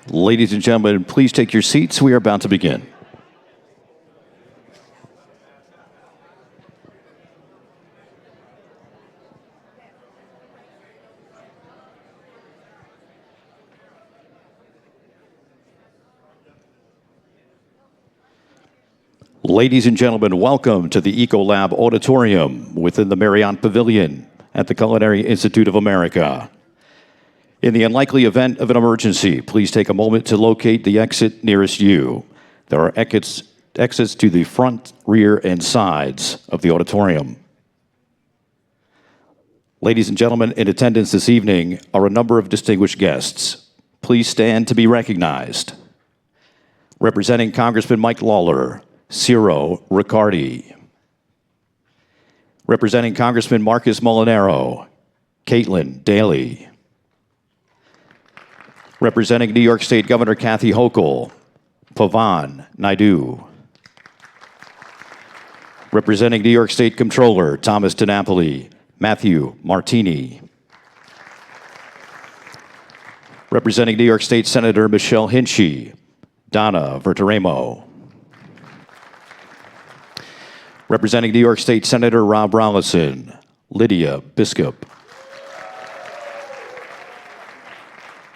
Ladies and gentlemen, please take your seats. We are about to begin. Ladies and gentlemen, welcome to the Ecolab Auditorium within the Marriott Pavilion at the Culinary Institute of America. In the unlikely event of an emergency, please take a moment to locate the exit nearest you. There are exits to the front, rear, and sides of the auditorium. Ladies and gentlemen, in attendance this evening are a number of distinguished guests. Please stand to be recognized. Representing Congressman Mike Lawler, Ciro Riccardi. Representing Congressman Marcus Molinaro, Caitlin Daly. Representing New York State Governor Kathy Hochul, Pavan Naidu. Representing New York State Comptroller Thomas DiNapoli, Matthew Martini. Representing New York State Senator Michelle Hinchey, Donna Verteramo. Representing New York State Senator Rob Rollinson, Lydia Biskup.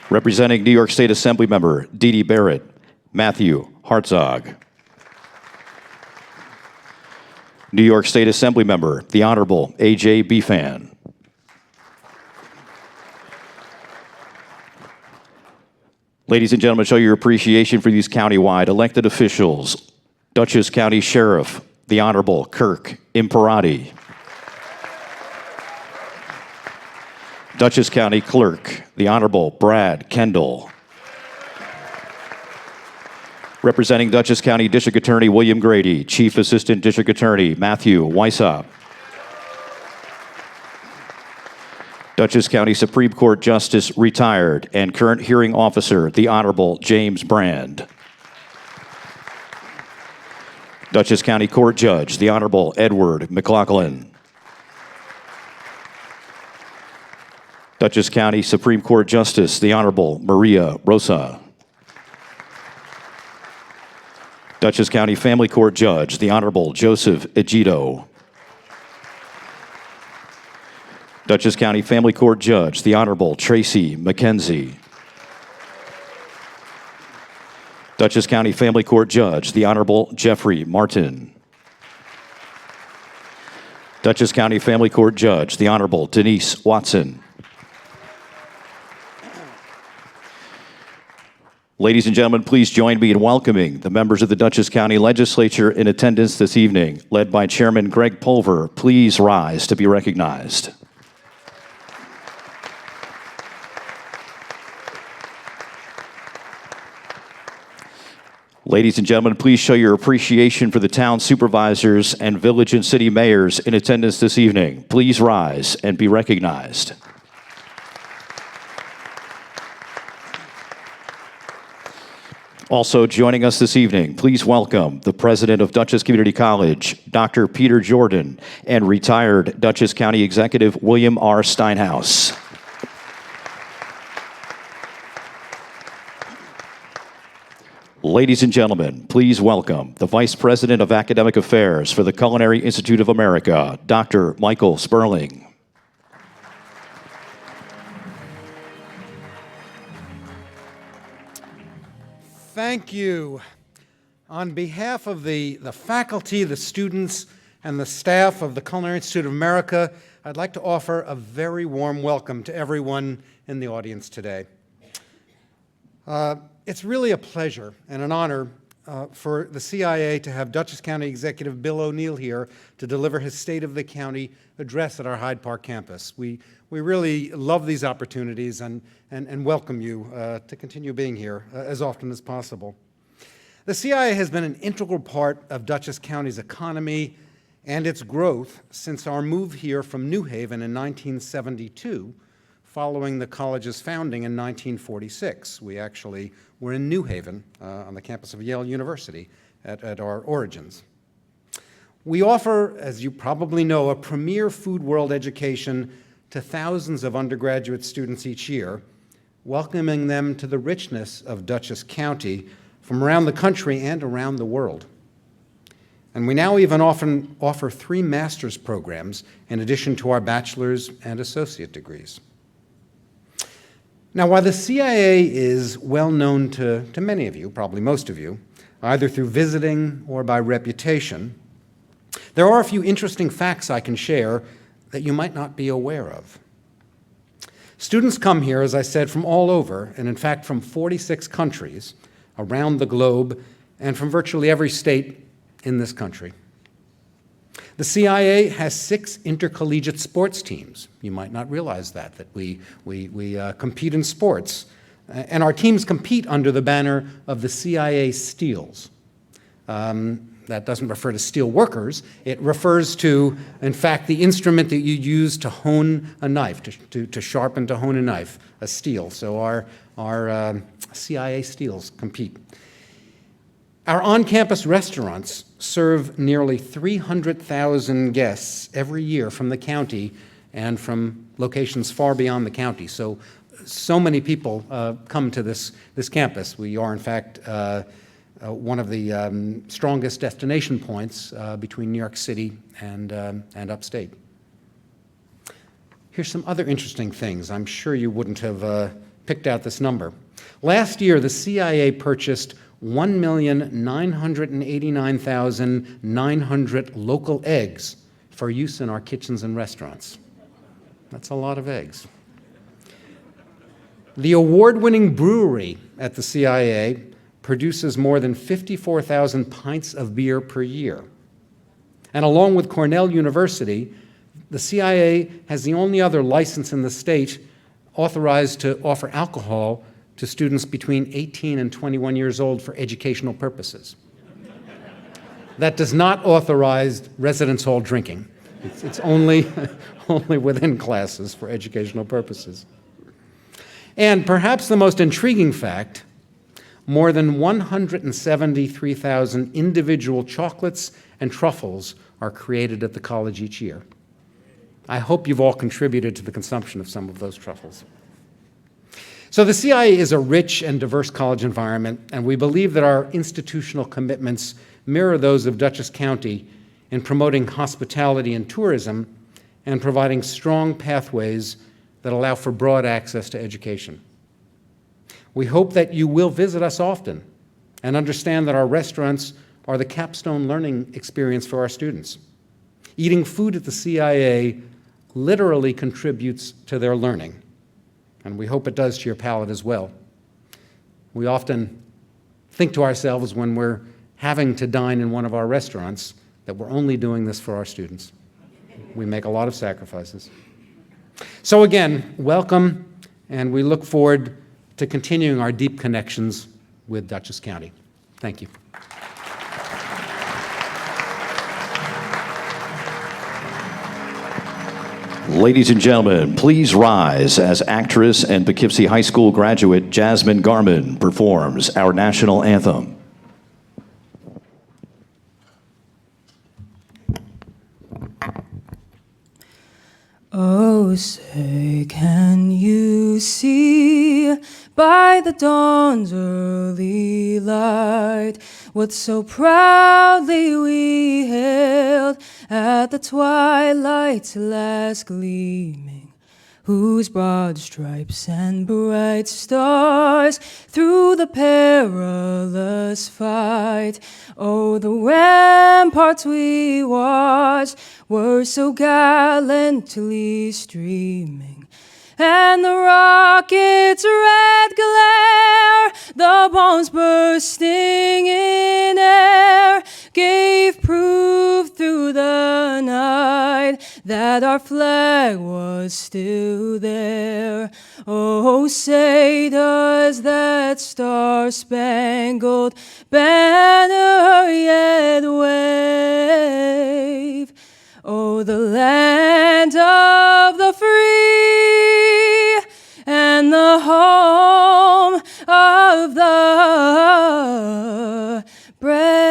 Representing New York State Assembly Member Dee Dee Barrett, Matthew Hartzog. New York State Assembly Member, the Honorable A.J. Bifan. Ladies and gentlemen, show your appreciation for these countywide elected officials. Dutchess County Sheriff, the Honorable Kirk Imperati. Dutchess County Clerk, the Honorable Brad Kendall. Representing Dutchess County District Attorney William Grady, Chief Assistant District Attorney Matthew Weissop. Dutchess County Supreme Court Justice retired and current hearing officer, the Honorable James Brand. Dutchess County Court Judge, the Honorable Edward McLaughlin. Dutchess County Supreme Court Justice, the Honorable Maria Rosa. Dutchess County Family Court Judge, the Honorable Joseph Egito. Dutchess County Family Court Judge, the Honorable Tracy McKenzie. Dutchess County Family Court Judge, the Honorable Jeffrey Martin. Dutchess County Family Court Judge, the Honorable Denise Watson. Ladies and gentlemen, please join me in welcoming the members of the Dutchess County Legislature in attendance this evening, led by Chairman Greg Pulver. Please rise to be recognized. Ladies and gentlemen, please show your appreciation for the town supervisors and village and city mayors in attendance this evening. Please rise and be recognized. Also joining us this evening, please welcome the president of Dutchess Community College, Dr. Peter Jordan, and retired Dutchess County Executive William R. Steinhaus. Ladies and gentlemen, please welcome the Vice President of Academic Affairs for the Culinary Institute of America, Dr. Michael Sperling. Thank you. On behalf of the faculty, the students, and the staff of the Culinary Institute of America, I'd like to offer a very warm welcome to everyone in the audience today. It's really a pleasure and an honor for the CIA to have Dutchess County Executive Bill O'Neill here to deliver his State of the County address at our Hyde Park campus. We really love these opportunities and welcome you to continue being here as often as possible. The CIA has been an integral part of Dutchess County's economy and its growth since our move here from New Haven in 1972, following the college's founding in 1946. We actually were in New Haven on the campus of Yale University at our origins. We offer, as you probably know, a premier food world education to thousands of undergraduate students each year, welcoming them to the richness of Dutchess County from around the country and around the world. And we now even often offer 3 master's programs in addition to our bachelor's and associate degrees. Now, while the CIA is well known to many of you, probably most of you, either through visiting or by reputation, there are a few interesting facts I can share that you might not be aware of. Students come here, as I said, from all over, and in fact from 46 countries around the globe and from virtually every state in this country. The CIA has 6 intercollegiate sports teams. You might not realize that we compete in sports. And our teams compete under the banner of the CIA Steels. That doesn't refer to steel workers. It refers to, in fact, the instrument that you use to hone a knife, to sharpen, to hone a knife, a steel. So our CIA Steels compete. Our on-campus restaurants serve nearly 300,000 guests every year from the county and from locations far beyond the county. So many people come to this campus. We are, in fact, one of the strongest destination points between New York City and upstate. Here's some other interesting things. I'm sure you wouldn't have picked out this number. Last year, the CIA purchased 1,989,900 local eggs for use in our kitchens and restaurants. That's a lot of eggs. The award-winning brewery at the CIA produces more than 54,000 pints of beer per year. And along with Cornell University, the CIA has the only other license in the state authorized to offer alcohol to students between 18 and 21 years old for educational purposes. That does not authorize residence hall drinking. It's only within classes for educational purposes. And perhaps the most intriguing fact, more than 173,000 individual chocolates and truffles are created at the college each year. I hope you've all contributed to the consumption of some of those truffles. So the CIA is a rich and diverse college environment, and we believe that our institutional commitments mirror those of Dutchess County in promoting hospitality and tourism and providing strong pathways that allow for broad access to education. We hope that you will visit us often and understand that our restaurants are the capstone learning experience for our students. Eating food at the CIA literally contributes to their learning, and we hope it does to your palate as well. We often think to ourselves when we're having to dine in one of our restaurants that we're only doing this for our students. We make a lot of sacrifices. So again, welcome, and we look forward to continuing our deep connections with Dutchess County. Thank you. Ladies and gentlemen, please rise as actress and Poughkeepsie High School graduate Jasmine Garman performs our national anthem. Oh, say, can you see by the dawn's early light what so proudly we hailed at the twilight's last gleaming, whose broad stripes and bright stars through the perilous fight, oh, the ramparts we watched were so gallantly streaming, and the rocket's red glare, the bombs bursting in air, gave proof through the night that our flag was still there. Oh, say does that star-spangled banner yet wave? Oh, the land of the free and the home of the brave.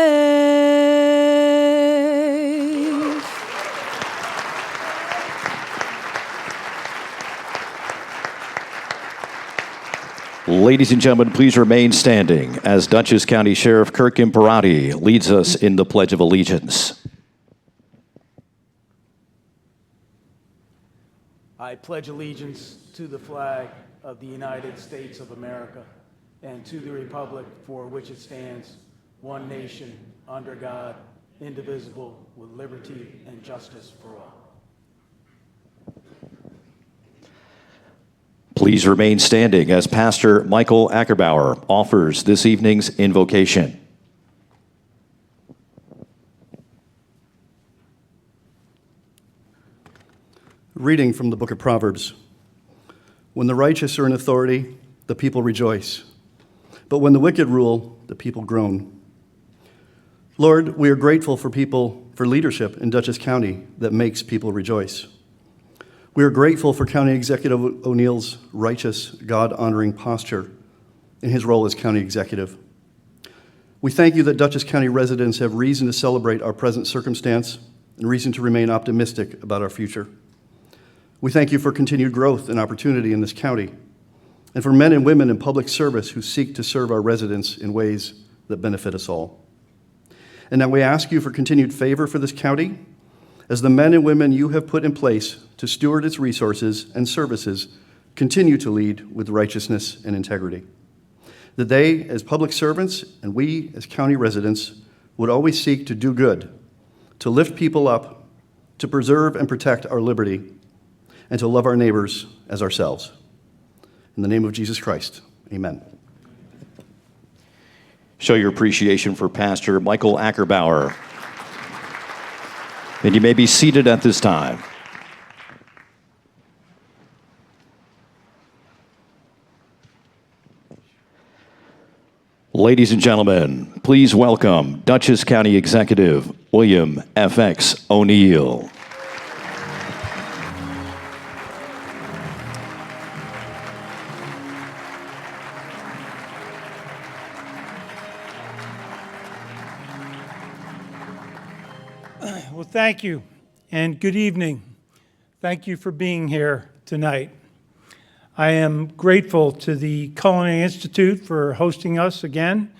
Ladies and gentlemen, please remain standing as Dutchess County Sheriff Kirk Imperati leads us in the Pledge of Allegiance. I pledge allegiance to the flag of the United States of America and to the republic for which it stands, one nation, under God, indivisible, with liberty and justice for all. Please remain standing as Pastor Michael Ackerbauer offers this evening's invocation. Reading from the book of Proverbs. When the righteous are in authority, the people rejoice. But when the wicked rule, the people groan. Lord, we are grateful for leadership in Dutchess County that makes people rejoice. We are grateful for County Executive O'Neill's righteous, God-honoring posture in his role as county executive. We thank you that Dutchess County residents have reason to celebrate our present circumstance and reason to remain optimistic about our future. We thank you for continued growth and opportunity in this county, and for men and women in public service who seek to serve our residents in ways that benefit us all. And now we ask you for continued favor for this county, as the men and women you have put in place to steward its resources and services continue to lead with righteousness and integrity. That they, as public servants, and we, as county residents, would always seek to do good, to lift people up, to preserve and protect our liberty, and to love our neighbors as ourselves. In the name of Jesus Christ, amen. Show your appreciation for Pastor Michael Ackerbauer. And you may be seated at this time. Ladies and gentlemen, please welcome Dutchess County Executive William F.X. O'Neill. Well, thank you, and good evening. Thank you for being here tonight. I am grateful to the Culinary Institute for hosting us again.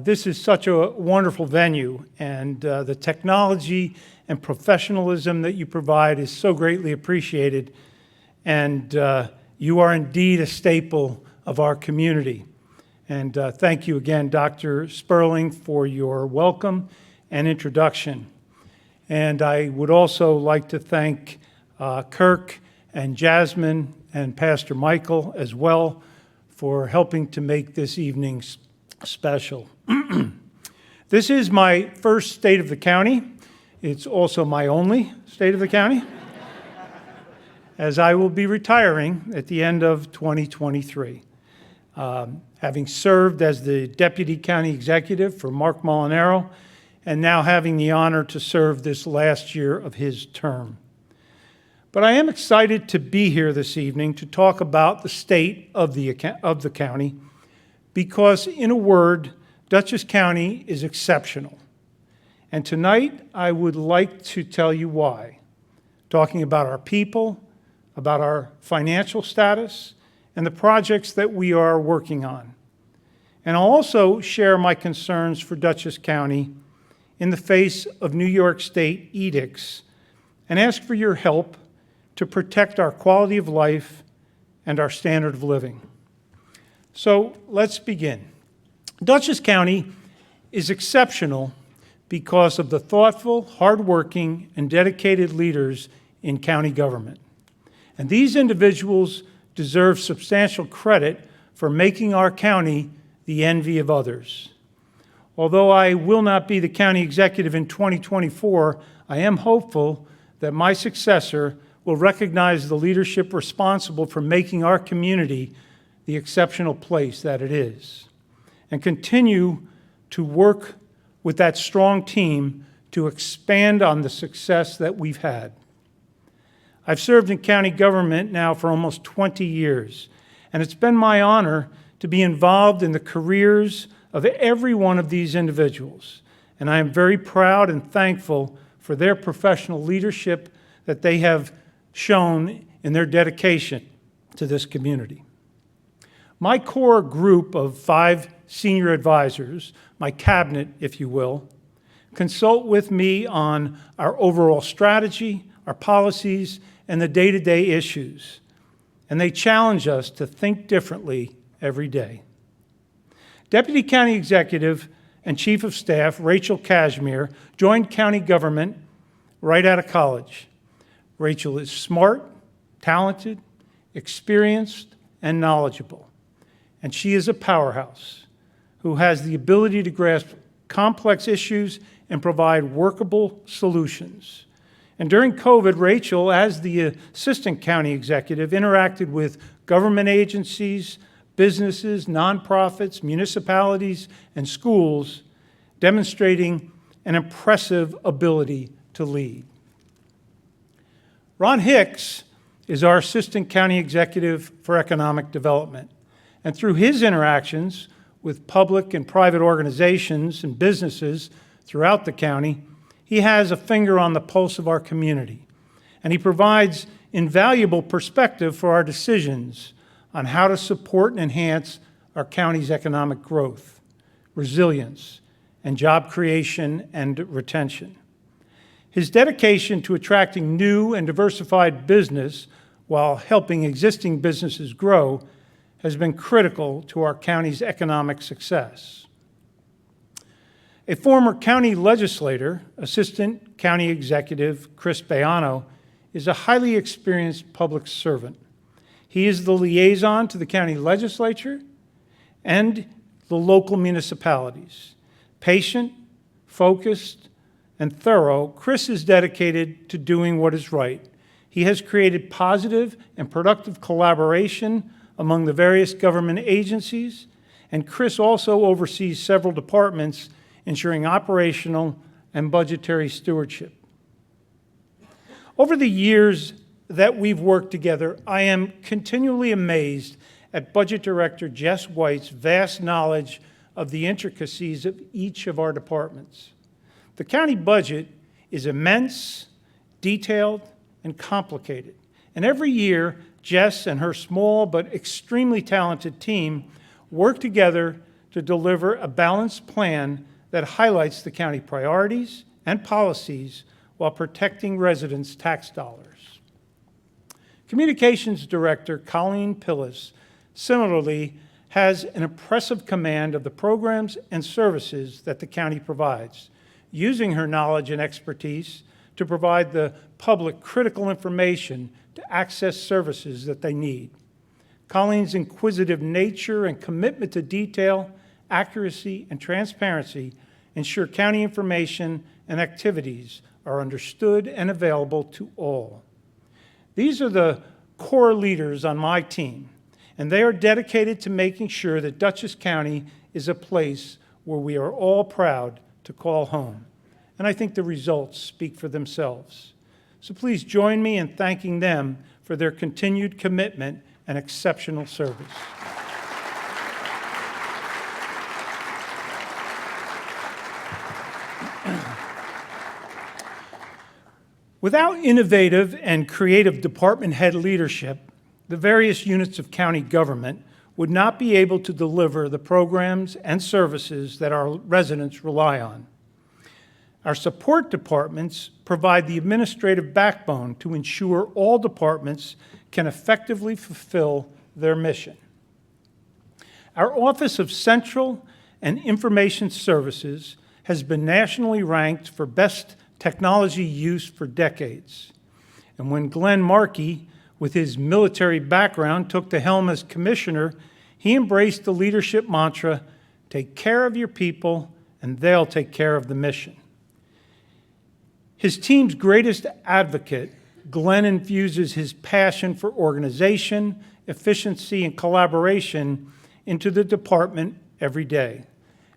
This is such a wonderful venue, and the technology and professionalism that you provide is so greatly appreciated, and you are indeed a staple of our community. And thank you again, Dr. Sperling, for your welcome and introduction. And I would also like to thank Kirk and Jasmine and Pastor Michael as well for helping to make this evening special. This is my first State of the County. It's also my only State of the County, as I will be retiring at the end of 2023. Having served as the Deputy County Executive for Mark Molinaro, and now having the honor to serve this last year of his term. But I am excited to be here this evening to talk about the state of the county, because in a word, Dutchess County is exceptional. And tonight, I would like to tell you why, talking about our people, about our financial status, and the projects that we are working on. And I'll also share my concerns for Dutchess County in the face of New York State edicts, and ask for your help to protect our quality of life and our standard of living. So let's begin. Dutchess County is exceptional because of the thoughtful, hardworking, and dedicated leaders in county government. And these individuals deserve substantial credit for making our county the envy of others. Although I will not be the county executive in 2024, I am hopeful that my successor will recognize the leadership responsible for making our community the exceptional place that it is, and continue to work with that strong team to expand on the success that we've had. I've served in county government now for almost 20 years, and it's been my honor to be involved in the careers of every one of these individuals. And I am very proud and thankful for their professional leadership that they have shown in their dedication to this community. My core group of 5 senior advisors, my cabinet, if you will, consult with me on our overall strategy, our policies, and the day-to-day issues. And they challenge us to think differently every day. Deputy County Executive and Chief of Staff Rachel Cashmere joined county government right out of college. Rachel is smart, talented, experienced, and knowledgeable. And she is a powerhouse who has the ability to grasp complex issues and provide workable solutions. And during COVID, Rachel, as the Assistant County Executive, interacted with government agencies, businesses, nonprofits, municipalities, and schools, demonstrating an impressive ability to lead. Ron Hicks is our Assistant County Executive for Economic Development. And through his interactions with public and private organizations and businesses throughout the county, he has a finger on the pulse of our community. And he provides invaluable perspective for our decisions on how to support and enhance our county's economic growth, resilience, and job creation and retention. His dedication to attracting new and diversified business while helping existing businesses grow has been critical to our county's economic success. A former county legislator, Assistant County Executive Chris Bayano, is a highly experienced public servant. He is the liaison to the county legislature and the local municipalities. Patient, focused, and thorough, Chris is dedicated to doing what is right. He has created positive and productive collaboration among the various government agencies, and Chris also oversees several departments, ensuring operational and budgetary stewardship. Over the years that we've worked together, I am continually amazed at Budget Director Jess White's vast knowledge of the intricacies of each of our departments. The county budget is immense, detailed, and complicated. And every year, Jess and her small but extremely talented team work together to deliver a balanced plan that highlights the county priorities and policies while protecting residents' tax dollars. Communications Director Colleen Pillis similarly has an impressive command of the programs and services that the county provides, using her knowledge and expertise to provide the public critical information to access services that they need. Colleen's inquisitive nature and commitment to detail, accuracy, and transparency ensure county information and activities are understood and available to all. These are the core leaders on my team, and they are dedicated to making sure that Dutchess County is a place where we are all proud to call home. And I think the results speak for themselves. So please join me in thanking them for their continued commitment and exceptional service. Without innovative and creative department head leadership, the various units of county government would not be able to deliver the programs and services that our residents rely on. Our support departments provide the administrative backbone to ensure all departments can effectively fulfill their mission. Our Office of Central and Information Services has been nationally ranked for best technology use for decades. And when Glenn Markey, with his military background, took the helm as commissioner, he embraced the leadership mantra, take care of your people and they'll take care of the mission. His team's greatest advocate, Glenn infuses his passion for organization, efficiency, and collaboration into the department every day.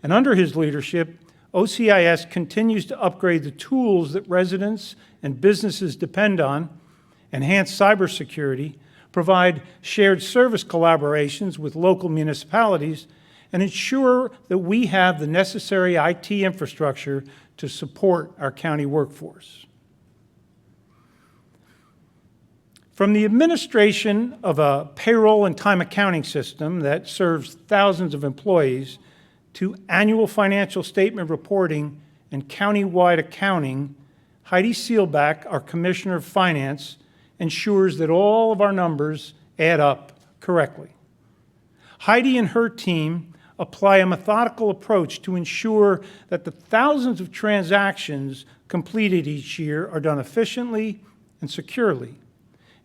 And under his leadership, OCIS continues to upgrade the tools that residents and businesses depend on, enhance cybersecurity, provide shared service collaborations with local municipalities, and ensure that we have the necessary IT infrastructure to support our county workforce. From the administration of a payroll and time accounting system that serves thousands of employees to annual financial statement reporting and county-wide accounting, Heidi Seelbach, our Commissioner of Finance, ensures that all of our numbers add up correctly. Heidi and her team apply a methodical approach to ensure that the thousands of transactions completed each year are done efficiently and securely.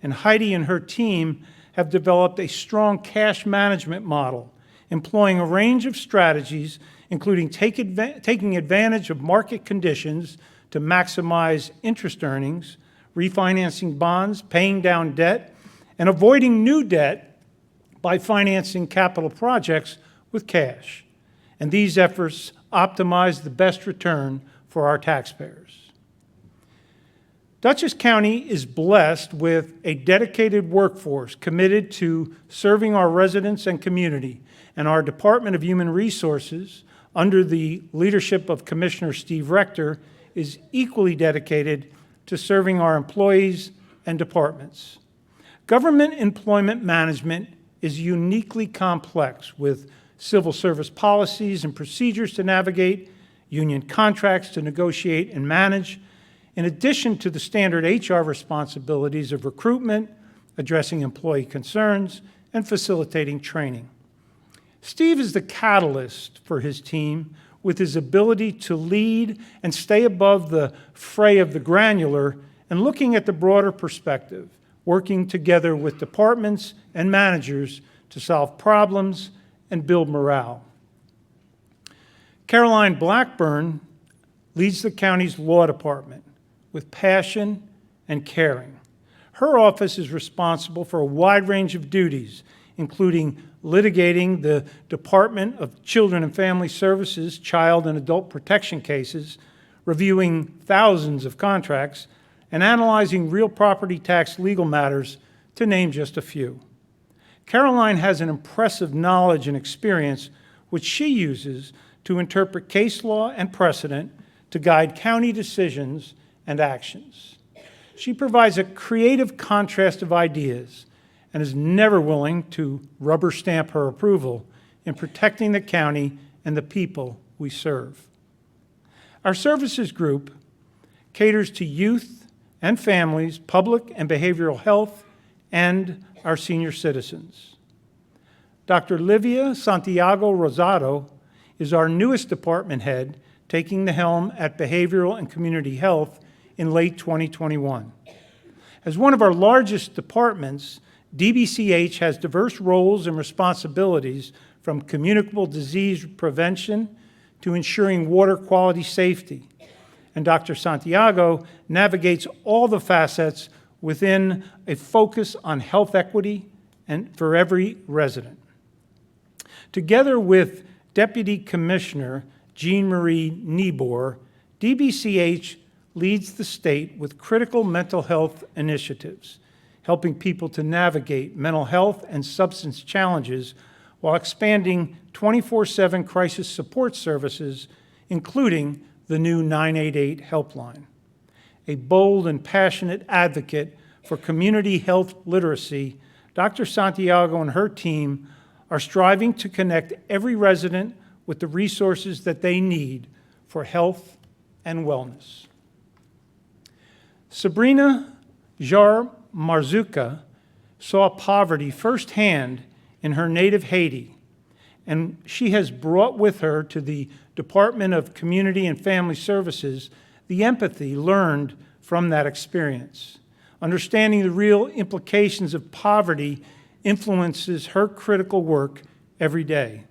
And Heidi and her team have developed a strong cash management model, employing a range of strategies, including taking advantage of market conditions to maximize interest earnings, refinancing bonds, paying down debt, and avoiding new debt by financing capital projects with cash. And these efforts optimize the best return for our taxpayers. Dutchess County is blessed with a dedicated workforce committed to serving our residents and community, and our Department of Human Resources, under the leadership of Commissioner Steve Rector, is equally dedicated to serving our employees and departments. Government employment management is uniquely complex, with civil service policies and procedures to navigate, union contracts to negotiate and manage, in addition to the standard HR responsibilities of recruitment, addressing employee concerns, and facilitating training. Steve is the catalyst for his team, with his ability to lead and stay above the fray of the granular and looking at the broader perspective, working together with departments and managers to solve problems and build morale. Caroline Blackburn leads the county's law department with passion and caring. Her office is responsible for a wide range of duties, including litigating the Department of Children and Family Services child and adult protection cases, reviewing thousands of contracts, and analyzing real property tax legal matters, to name just a few. Caroline has an impressive knowledge and experience which she uses to interpret case law and precedent to guide county decisions and actions. She provides a creative contrast of ideas and is never willing to rubber stamp her approval in protecting the county and the people we serve. Our services group caters to youth and families, public and behavioral health, and our senior citizens. Dr. Livia Santiago Rosado is our newest department head, taking the helm at Behavioral and Community Health in late 2021. As one of our largest departments, DBCH has diverse roles and responsibilities, from communicable disease prevention to ensuring water quality safety. And Dr. Santiago navigates all the facets within a focus on health equity and for every resident. Together with Deputy Commissioner Jean Marie Niebuhr, DBCH leads the state with critical mental health initiatives, helping people to navigate mental health and substance challenges while expanding 24/7 crisis support services, including the new 988 helpline. A bold and passionate advocate for community health literacy, Dr. Santiago and her team are striving to connect every resident with the resources that they need for health and wellness. Sabrina Jar Marzuka saw poverty firsthand in her native Haiti, and she has brought with her to the Department of Community and Family Services the empathy learned from that experience. Understanding the real implications of poverty influences her critical work every day.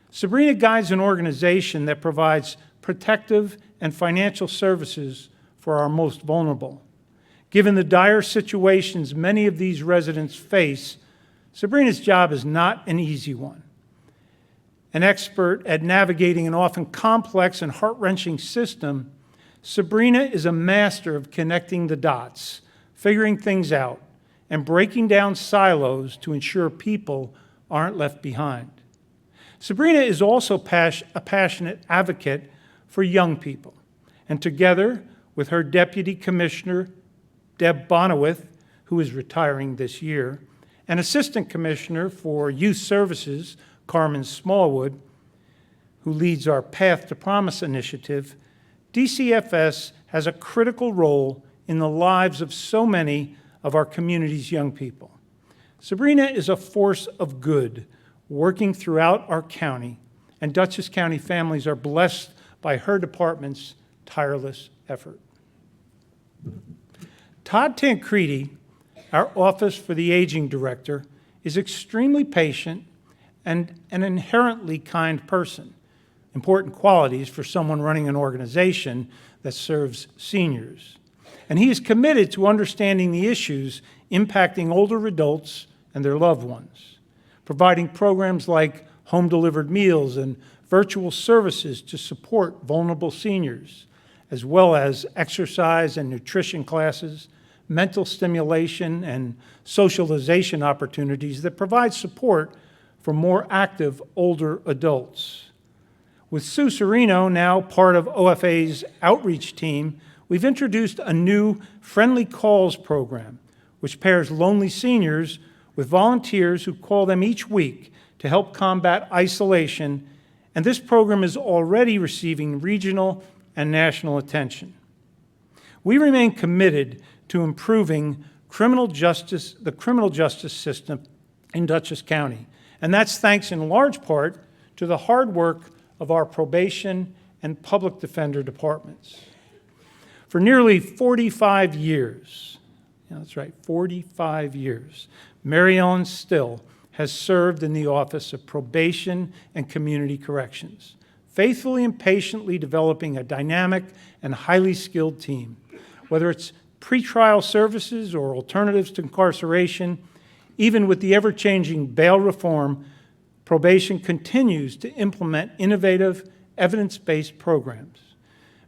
Sabrina guides an organization that provides protective and financial services for our most vulnerable. Given the dire situations many of these residents face, Sabrina's job is not an easy one. An expert at navigating an often complex and heart-wrenching system, Sabrina is a master of connecting the dots, figuring things out, and breaking down silos to ensure people aren't left behind. Sabrina is also a passionate advocate for young people, and together with her Deputy Commissioner, Deb Bonowith, who is retiring this year, and Assistant Commissioner for Youth Services, Carmen Smallwood, who leads our Path to Promise initiative, DCFS has a critical role in the lives of so many of our community's young people. Sabrina is a force of good working throughout our county, and Dutchess County families are blessed by her department's tireless effort. Todd Tancredi, our Office for the Aging Director, is extremely patient and an inherently kind person, important qualities for someone running an organization that serves seniors. And he is committed to understanding the issues impacting older adults and their loved ones, providing programs like home-delivered meals and virtual services to support vulnerable seniors, as well as exercise and nutrition classes, mental stimulation, and socialization opportunities that provide support for more active older adults. With Sue Serino now part of OFA's outreach team, we've introduced a new Friendly Calls program, which pairs lonely seniors with volunteers who call them each week to help combat isolation, and this program is already receiving regional and national attention. We remain committed to improving the criminal justice system in Dutchess County, and that's thanks in large part to the hard work of our probation and public defender departments. For nearly 45 years, that's right, 45 years, Mary Ellen Still has served in the Office of Probation and Community Corrections, faithfully and patiently developing a dynamic and highly skilled team. Whether it's pretrial services or alternatives to incarceration, even with the ever-changing bail reform, probation continues to implement innovative, evidence-based programs.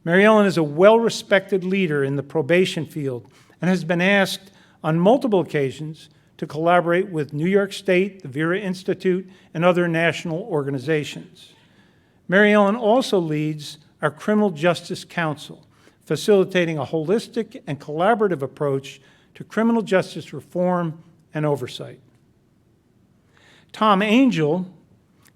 Mary Ellen is a well-respected leader in the probation field and has been asked on multiple occasions to collaborate with New York State, the Vera Institute, and other national organizations. Mary Ellen also leads our Criminal Justice Council, facilitating a holistic and collaborative approach to criminal justice reform and oversight. Tom Angel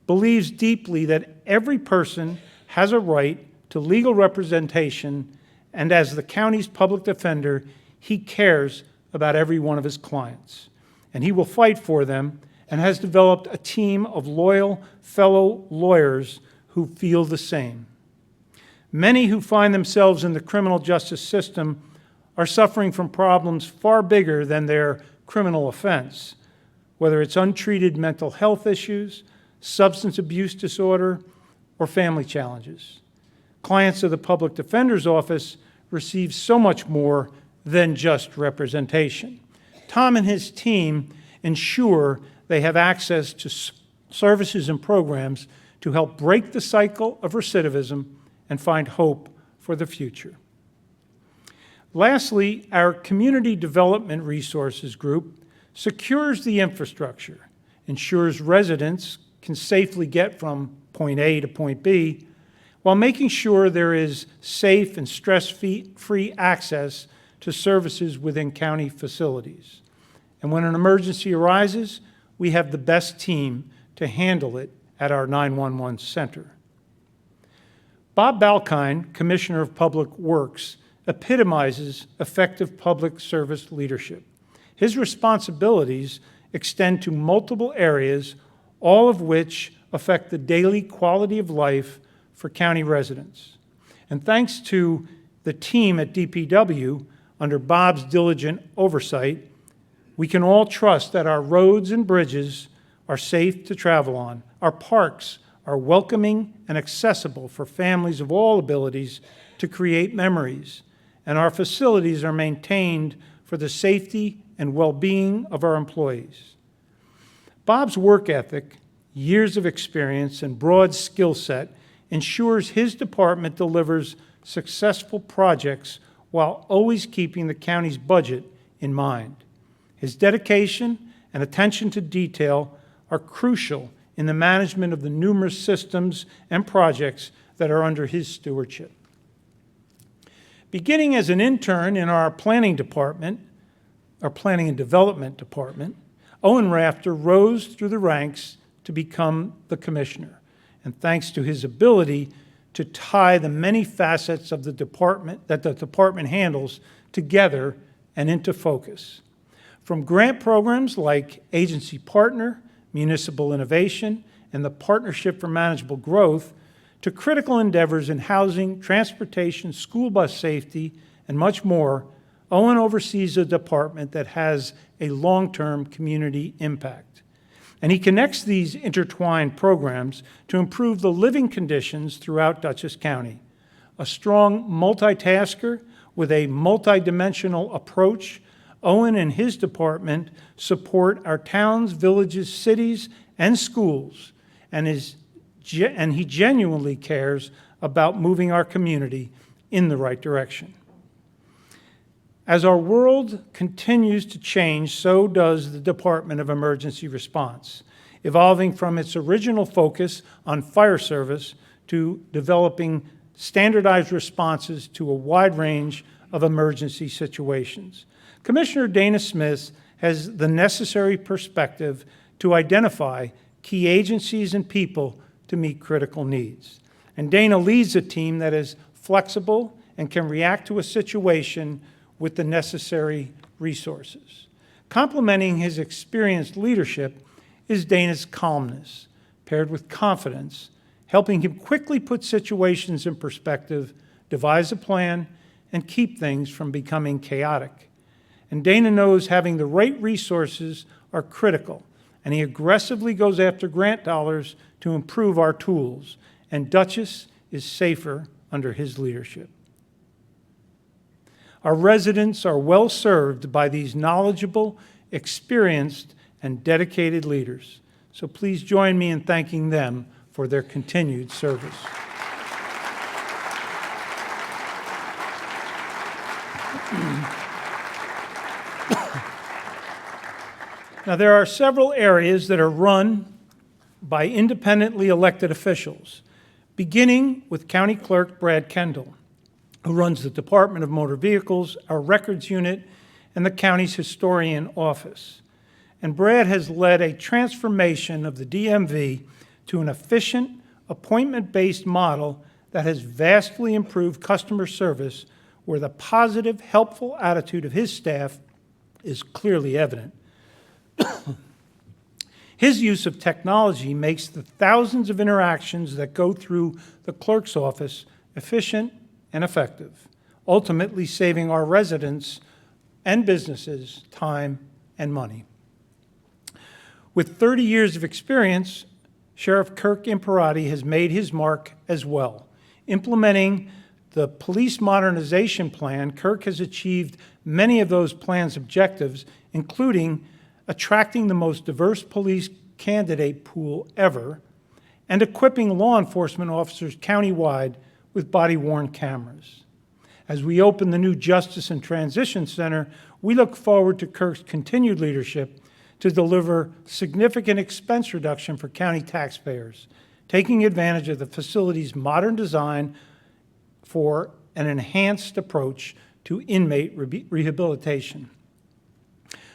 believes deeply that every person has a right to legal representation, and as the county's public defender, he cares about every one of his clients. And he will fight for them and has developed a team of loyal fellow lawyers who feel the same. Many who find themselves in the criminal justice system are suffering from problems far bigger than their criminal offense, whether it's untreated mental health issues, substance abuse disorder, or family challenges. Clients of the Public Defender's Office receive so much more than just representation. Tom and his team ensure they have access to services and programs to help break the cycle of recidivism and find hope for the future. Lastly, our Community Development Resources Group secures the infrastructure, ensures residents can safely get from point A to point B, while making sure there is safe and stress-free access to services within county facilities. And when an emergency arises, we have the best team to handle it at our 911 center. Bob Balkine, Commissioner of Public Works, epitomizes effective public service leadership. His responsibilities extend to multiple areas, all of which affect the daily quality of life for county residents. And thanks to the team at DPW, under Bob's diligent oversight, we can all trust that our roads and bridges are safe to travel on, our parks are welcoming and accessible for families of all abilities to create memories, and our facilities are maintained for the safety and well-being of our employees. Bob's work ethic, years of experience, and broad skill set ensures his department delivers successful projects while always keeping the county's budget in mind. His dedication and attention to detail are crucial in the management of the numerous systems and projects that are under his stewardship. Beginning as an intern in our planning department, our Planning and Development Department, Owen Rafter rose through the ranks to become the commissioner. And thanks to his ability to tie the many facets of the department that the department handles together and into focus. From grant programs like Agency Partner, Municipal Innovation, and the Partnership for Manageable Growth, to critical endeavors in housing, transportation, school bus safety, and much more, Owen oversees a department that has a long-term community impact. And he connects these intertwined programs to improve the living conditions throughout Dutchess County. A strong multitasker with a multidimensional approach, Owen and his department support our towns, villages, cities, and schools, and he genuinely cares about moving our community in the right direction. As our world continues to change, so does the Department of Emergency Response, evolving from its original focus on fire service to developing standardized responses to a wide range of emergency situations. Commissioner Dana Smith has the necessary perspective to identify key agencies and people to meet critical needs. And Dana leads a team that is flexible and can react to a situation with the necessary resources. Complementing his experienced leadership is Dana's calmness, paired with confidence, helping him quickly put situations in perspective, devise a plan, and keep things from becoming chaotic. And Dana knows having the right resources are critical, and he aggressively goes after grant dollars to improve our tools, and Dutchess is safer under his leadership. Our residents are well served by these knowledgeable, experienced, and dedicated leaders. So please join me in thanking them for their continued service. Now, there are several areas that are run by independently elected officials, beginning with County Clerk Brad Kendall, who runs the Department of Motor Vehicles, our records unit, and the county's historian office. And Brad has led a transformation of the DMV to an efficient, appointment-based model that has vastly improved customer service, where the positive, helpful attitude of his staff is clearly evident. His use of technology makes the thousands of interactions that go through the clerk's office efficient and effective, ultimately saving our residents and businesses time and money. With 30 years of experience, Sheriff Kirk Imperati has made his mark as well. Implementing the police modernization plan, Kirk has achieved many of those plan's objectives, including attracting the most diverse police candidate pool ever, and equipping law enforcement officers countywide with body-worn cameras. As we open the new Justice and Transition Center, we look forward to Kirk's continued leadership to deliver significant expense reduction for county taxpayers, taking advantage of the facility's modern design for an enhanced approach to inmate rehabilitation.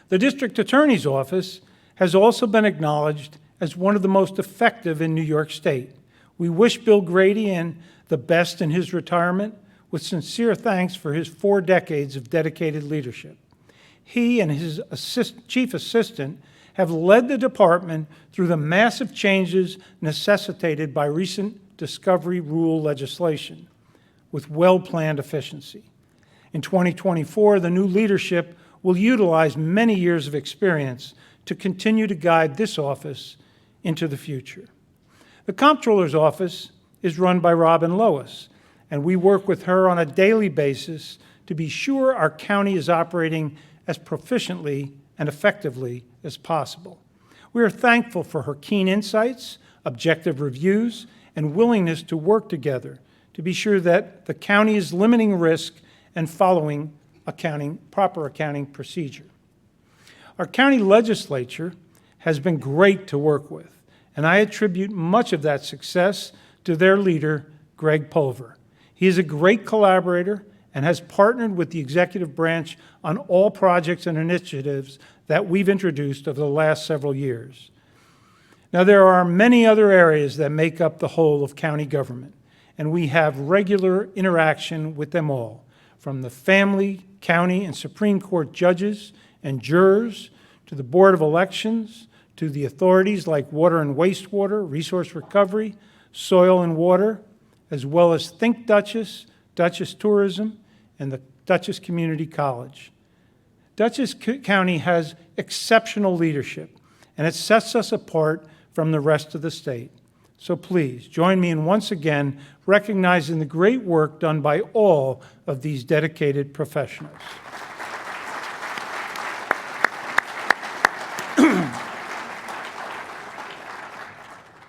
The District Attorney's Office has also been acknowledged as one of the most effective in New York State. We wish Bill Grady and the best in his retirement, with sincere thanks for his 4 decades of dedicated leadership. He and his chief assistant have led the department through the massive changes necessitated by recent discovery rule legislation with well-planned efficiency. In 2024, the new leadership will utilize many years of experience to continue to guide this office into the future. The Comptroller's Office is run by Robin Lois, and we work with her on a daily basis to be sure our county is operating as proficiently and effectively as possible. We are thankful for her keen insights, objective reviews, and willingness to work together to be sure that the county is limiting risk and following proper accounting procedure. Our county legislature has been great to work with, and I attribute much of that success to their leader, Greg Pulver. He is a great collaborator and has partnered with the executive branch on all projects and initiatives that we've introduced over the last several years. Now, there are many other areas that make up the whole of county government, and we have regular interaction with them all, from the family, county, and Supreme Court judges and jurors, to the Board of Elections, to the authorities like water and wastewater, resource recovery, soil and water, as well as Think Dutchess, Dutchess Tourism, and the Dutchess Community College. Dutchess County has exceptional leadership, and it sets us apart from the rest of the state. So please, join me in once again recognizing the great work done by all of these dedicated professionals.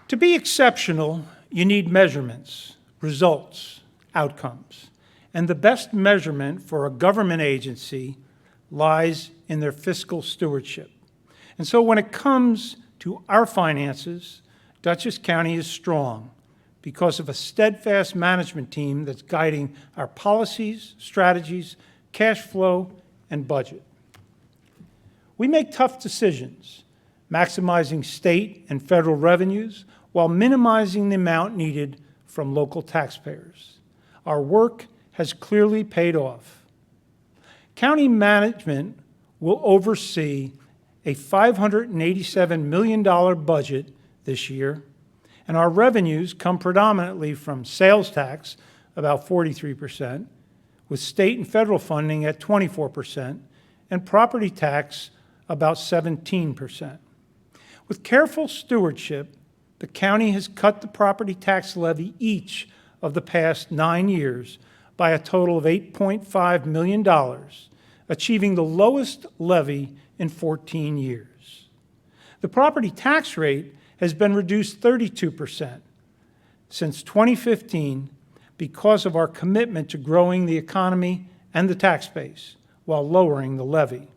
To be exceptional, you need measurements, results, outcomes. And the best measurement for a government agency lies in their fiscal stewardship. And so when it comes to our finances, Dutchess County is strong because of a steadfast management team that's guiding our policies, strategies, cash flow, and budget. We make tough decisions, maximizing state and federal revenues while minimizing the amount needed from local taxpayers. Our work has clearly paid off. County management will oversee a $587 million budget this year, and our revenues come predominantly from sales tax, about 43%, with state and federal funding at 24%, and property tax about 17%. With careful stewardship, the county has cut the property tax levy each of the past 9 years by a total of $8.5 million, achieving the lowest levy in 14 years. The property tax rate has been reduced 32% since 2015 because of our commitment to growing the economy and the tax base while lowering the levy.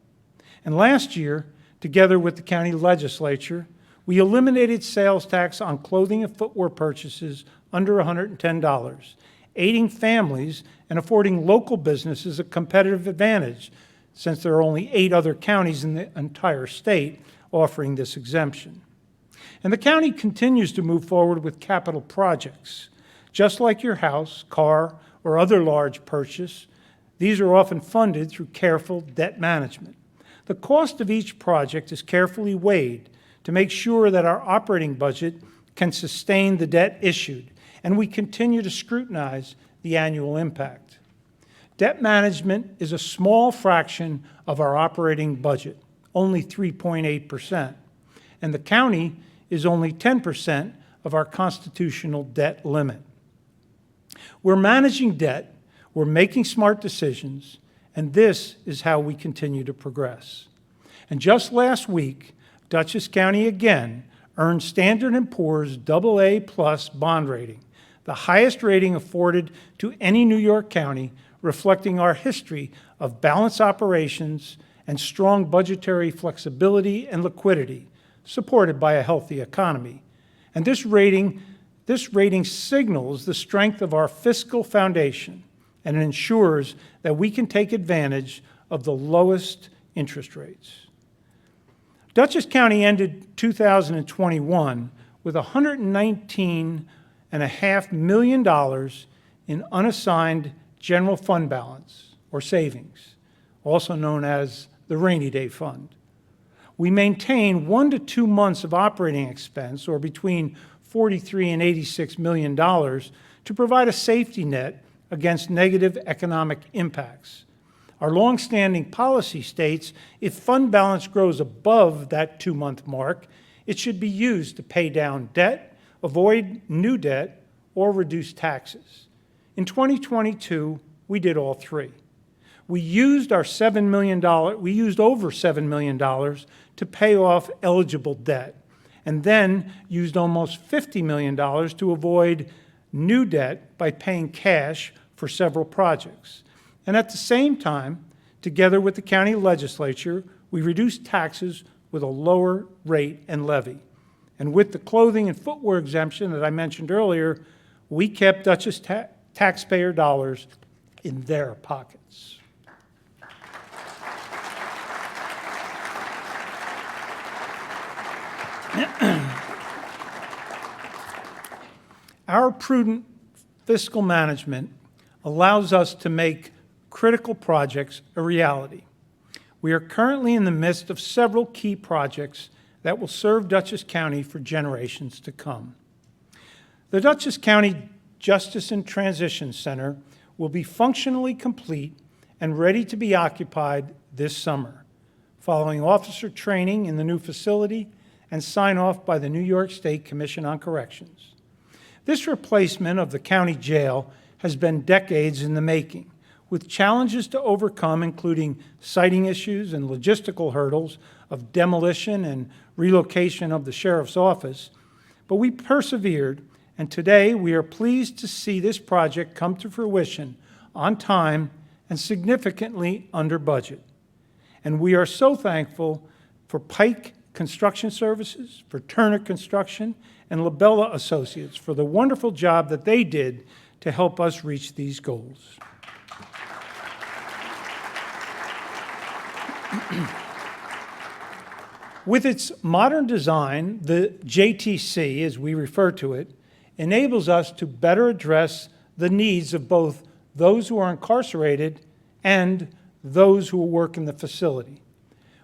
And last year, together with the county legislature, we eliminated sales tax on clothing and footwear purchases under $110, aiding families and affording local businesses a competitive advantage, since there are only 8 other counties in the entire state offering this exemption. And the county continues to move forward with capital projects. Just like your house, car, or other large purchase, these are often funded through careful debt management. The cost of each project is carefully weighed to make sure that our operating budget can sustain the debt issued, and we continue to scrutinize the annual impact. Debt management is a small fraction of our operating budget, only 3.8%, and the county is only 10% of our constitutional debt limit. We're managing debt, we're making smart decisions, and this is how we continue to progress. And just last week, Dutchess County again earned Standard & Poor's AA+ bond rating, the highest rating afforded to any New York county, reflecting our history of balanced operations and strong budgetary flexibility and liquidity, supported by a healthy economy. And this rating signals the strength of our fiscal foundation, and it ensures that we can take advantage of the lowest interest rates. Dutchess County ended 2021 with $119.5 million in unassigned general fund balance, or savings, also known as the rainy day fund. We maintain 1 to 2 months of operating expense, or between $43 and $86 million, to provide a safety net against negative economic impacts. Our longstanding policy states if fund balance grows above that 2-month mark, it should be used to pay down debt, avoid new debt, or reduce taxes. In 2022, we did all three. We used over $7 million to pay off eligible debt, and then used almost $50 million to avoid new debt by paying cash for several projects. And at the same time, together with the county legislature, we reduced taxes with a lower rate and levy. And with the clothing and footwear exemption that I mentioned earlier, we kept Dutchess taxpayer dollars in their pockets. Our prudent fiscal management allows us to make critical projects a reality. We are currently in the midst of several key projects that will serve Dutchess County for generations to come. The Dutchess County Justice and Transition Center will be functionally complete and ready to be occupied this summer, following officer training in the new facility and sign-off by the New York State Commission on Corrections. This replacement of the county jail has been decades in the making, with challenges to overcome, including siting issues and logistical hurdles of demolition and relocation of the sheriff's office. But we persevered, and today we are pleased to see this project come to fruition on time and significantly under budget. And we are so thankful for Pike Construction Services, for Turner Construction, and Labella Associates for the wonderful job that they did to help us reach these goals. With its modern design, the JTC, as we refer to it, enables us to better address the needs of both those who are incarcerated and those who work in the facility.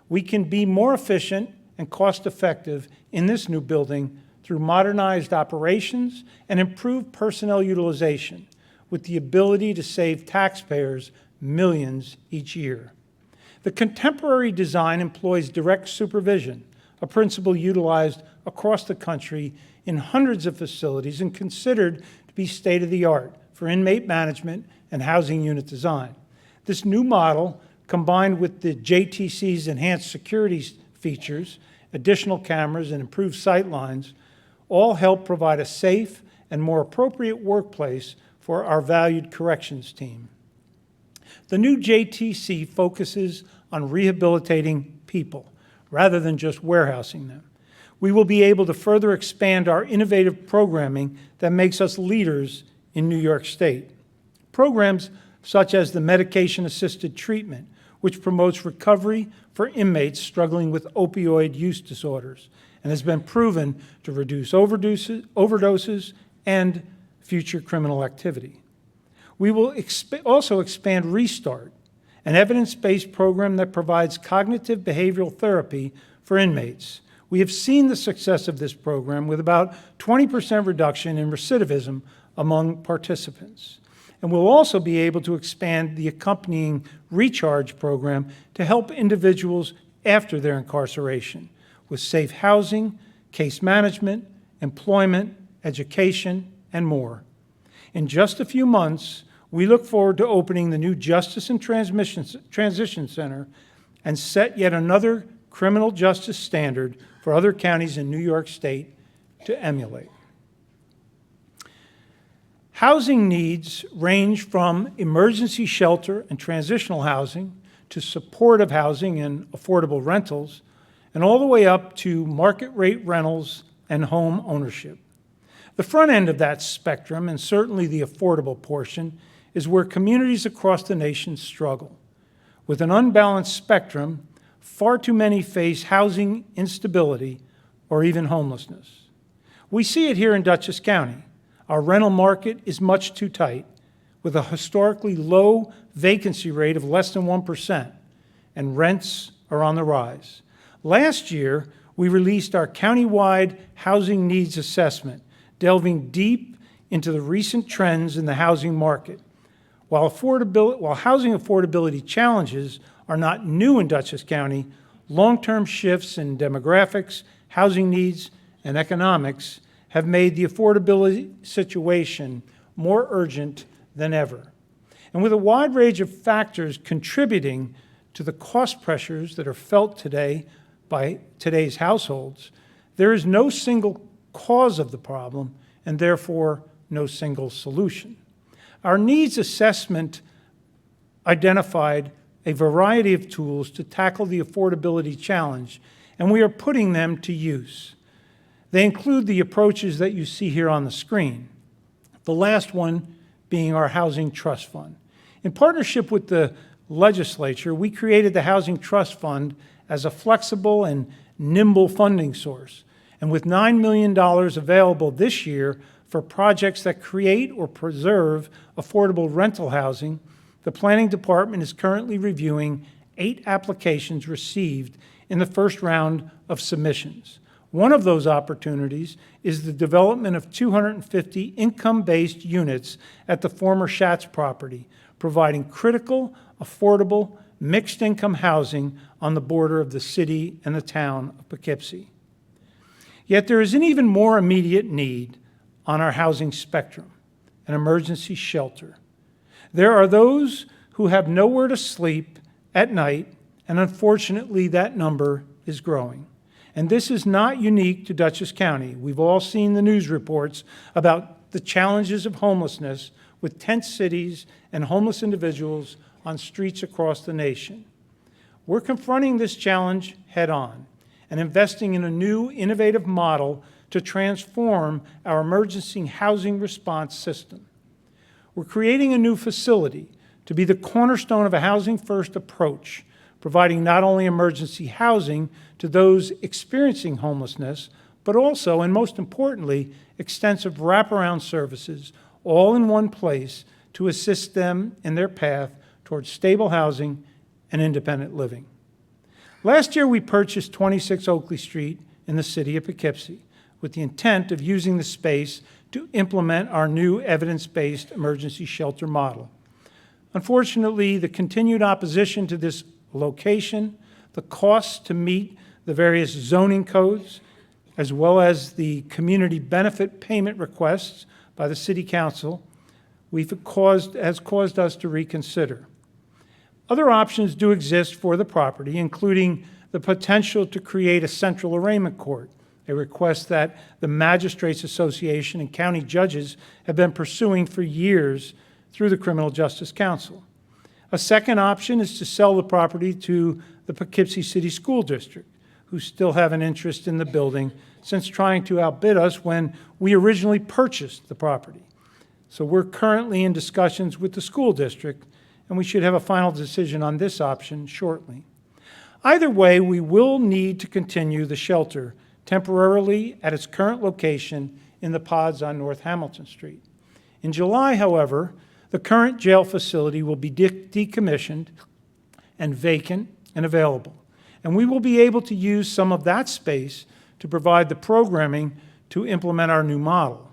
We can be more efficient and cost-effective in this new building through modernized operations and improved personnel utilization, with the ability to save taxpayers millions each year. The contemporary design employs direct supervision, a principle utilized across the country in hundreds of facilities and considered to be state-of-the-art for inmate management and housing unit design. This new model, combined with the JTC's enhanced security features, additional cameras, and improved sight lines, all help provide a safe and more appropriate workplace for our valued corrections team. The new JTC focuses on rehabilitating people rather than just warehousing them. We will be able to further expand our innovative programming that makes us leaders in New York State. Programs such as the medication-assisted treatment, which promotes recovery for inmates struggling with opioid use disorders and has been proven to reduce overdoses and future criminal activity. We will also expand Restart, an evidence-based program that provides cognitive behavioral therapy for inmates. We have seen the success of this program with about 20% reduction in recidivism among participants. And we'll also be able to expand the accompanying Recharge program to help individuals after their incarceration with safe housing, case management, employment, education, and more. In just a few months, we look forward to opening the new Justice and Transition Center and set yet another criminal justice standard for other counties in New York State to emulate. Housing needs range from emergency shelter and transitional housing to supportive housing and affordable rentals, and all the way up to market rate rentals and home ownership. The front end of that spectrum, and certainly the affordable portion, is where communities across the nation struggle. With an unbalanced spectrum, far too many face housing instability or even homelessness. We see it here in Dutchess County. Our rental market is much too tight, with a historically low vacancy rate of less than 1%, and rents are on the rise. Last year, we released our countywide housing needs assessment, delving deep into the recent trends in the housing market. While housing affordability challenges are not new in Dutchess County, long-term shifts in demographics, housing needs, and economics have made the affordability situation more urgent than ever. And with a wide range of factors contributing to the cost pressures that are felt today by today's households, there is no single cause of the problem and therefore no single solution. Our needs assessment identified a variety of tools to tackle the affordability challenge, and we are putting them to use. They include the approaches that you see here on the screen, the last one being our Housing Trust Fund. In partnership with the legislature, we created the Housing Trust Fund as a flexible and nimble funding source. And with $9 million available this year for projects that create or preserve affordable rental housing, the Planning Department is currently reviewing 8 applications received in the first round of submissions. One of those opportunities is the development of 250 income-based units at the former Schatz property, providing critical, affordable, mixed-income housing on the border of the city and the town of Poughkeepsie. Yet there is an even more immediate need on our housing spectrum, an emergency shelter. There are those who have nowhere to sleep at night, and unfortunately that number is growing. And this is not unique to Dutchess County. We've all seen the news reports about the challenges of homelessness with tent cities and homeless individuals on streets across the nation. We're confronting this challenge head on and investing in a new innovative model to transform our emergency housing response system. We're creating a new facility to be the cornerstone of a housing-first approach, providing not only emergency housing to those experiencing homelessness, but also, and most importantly, extensive wraparound services, all in one place to assist them in their path towards stable housing and independent living. Last year, we purchased 26 Oakley Street in the city of Poughkeepsie with the intent of using the space to implement our new evidence-based emergency shelter model. Unfortunately, the continued opposition to this location, the costs to meet the various zoning codes, as well as the community benefit payment requests by the City Council, has caused us to reconsider. Other options do exist for the property, including the potential to create a central arraignment court, a request that the Magistrates Association and county judges have been pursuing for years through the Criminal Justice Council. A second option is to sell the property to the Poughkeepsie City School District, who still have an interest in the building since trying to outbid us when we originally purchased the property. So we're currently in discussions with the school district, and we should have a final decision on this option shortly. Either way, we will need to continue the shelter temporarily at its current location in the pods on North Hamilton Street. In July, however, the current jail facility will be decommissioned and vacant and available, and we will be able to use some of that space to provide the programming to implement our new model.